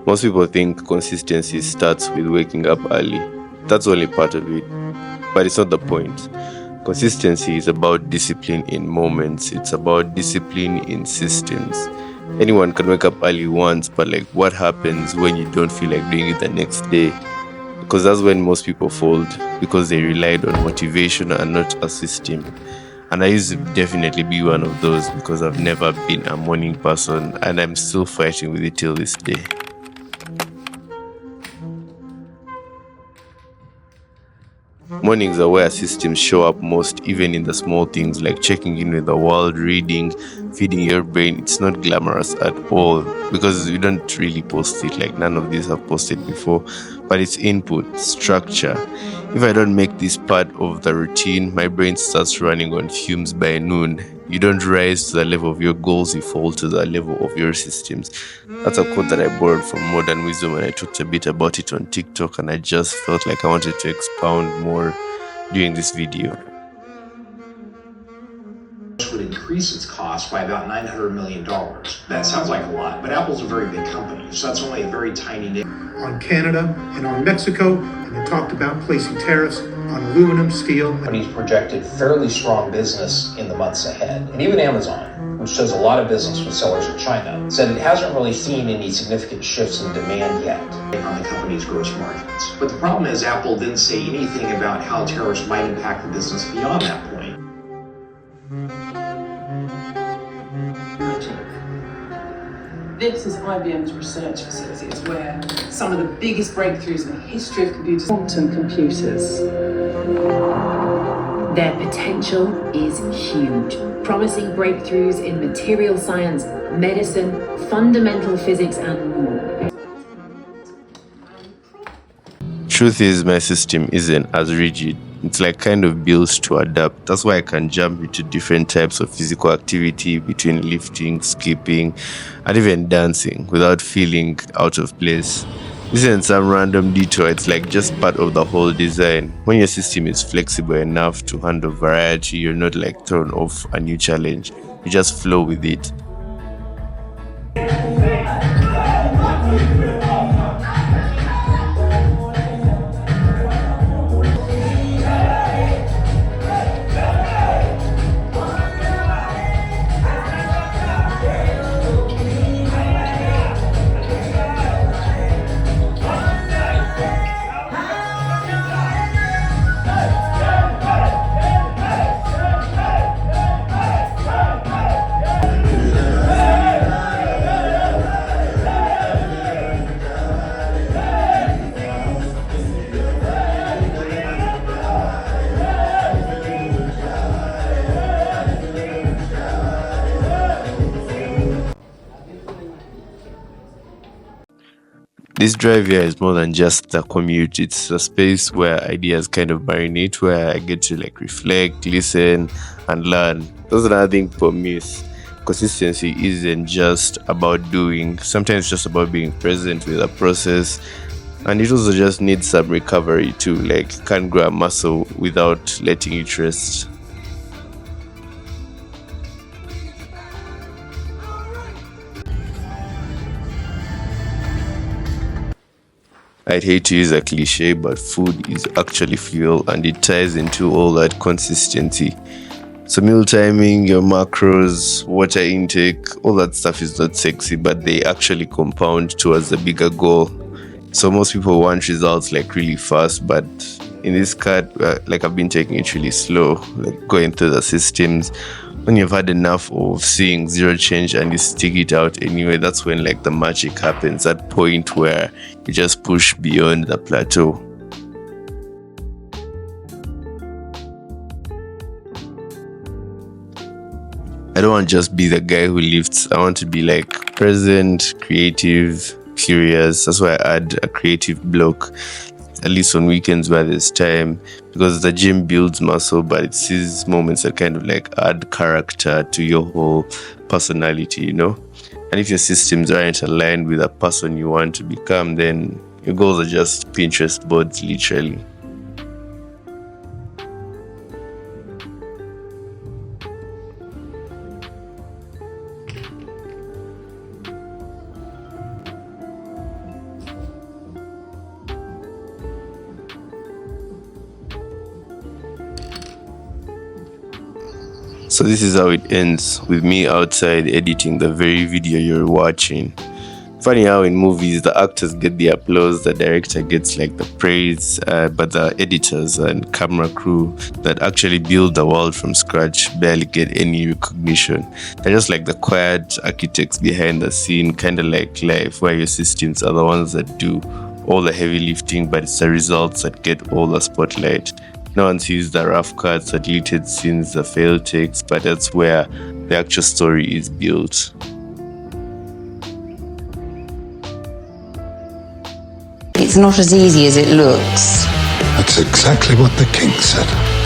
Most people think consistency starts with waking up early. That's only part of it, but it's not the point. Consistency is about discipline in moments, it's about discipline in systems. Anyone can wake up early once, but like what happens when you don't feel like doing it the next day? Because that's when most people fold, because they relied on motivation and not a system. And I used to definitely be one of those because I've never been a morning person and I'm still fighting with it till this day. Mornings are where systems show up most, even in the small things like checking in with the world, reading, feeding your brain. It's not glamorous at all because we don't really post it, like none of these have posted before, but it's input, structure. If I don't make this part of the routine, my brain starts running on fumes by noon. You don't rise to the level of your goals, you fall to the level of your systems. That's a quote that I borrowed from Modern Wisdom, and I talked a bit about it on TikTok, and I just felt like I wanted to expound more during this video. Would increase its cost by about $900 million. That sounds like a lot, but Apple's a very big company, so that's only a very tiny on Canada and on Mexico, and they talked about placing tariffs on aluminum, steel. Companies projected fairly strong business in the months ahead. And even Amazon, which does a lot of business with sellers in China, said it hasn't really seen any significant shifts in demand yet on the company's gross margins. But the problem is Apple didn't say anything about how tariffs might impact the business beyond that point. This is IBM's research facilities where some of the biggest breakthroughs in the history of computers, quantum computers. Their potential is huge, promising breakthroughs in material science, medicine, fundamental physics, and more. Truth is, my system isn't as rigid. It's like kind of built to adapt. That's why I can jump into different types of physical activity between lifting, skipping, and even dancing without feeling out of place. This isn't some random detour, it's like just part of the whole design. When your system is flexible enough to handle variety, you're not like thrown off a new challenge. You just flow with it. This drive here is more than just a commute. It's a space where ideas kind of marinate, where I get to like reflect, listen, and learn. That's another thing for me. Consistency isn't just about doing. Sometimes it's just about being present with a process. And it also just needs some recovery too. Like you can't grow a muscle without letting it rest. I'd hate to use a cliche, but food is actually fuel and it ties into all that consistency. So meal timing, your macros, water intake, all that stuff is not sexy, but they actually compound towards the bigger goal. So most people want results like really fast, but in this cut, like I've been taking it really slow, like going through the systems. When you've had enough of seeing zero change and you stick it out anyway, that's when like the magic happens, that point where you just push beyond the plateau. I don't want to just be the guy who lifts. I want to be like present, creative, curious. That's why I add a creative block, at least on weekends where there's time, because the gym builds muscle, but it's these moments that kind of like add character to your whole personality, you know? And if your systems aren't aligned with the person you want to become, then your goals are just Pinterest boards, literally. So this is how it ends, with me outside editing the very video you're watching. Funny how in movies the actors get the applause, the director gets like the praise, but the editors and camera crew that actually build the world from scratch barely get any recognition. They're just like the quiet architects behind the scene, kind of like life, where your systems are the ones that do all the heavy lifting, but it's the results that get all the spotlight. No one sees the rough cuts, the deleted scenes, the failed takes, but that's where the actual story is built. It's not as easy as it looks. That's exactly what the king said.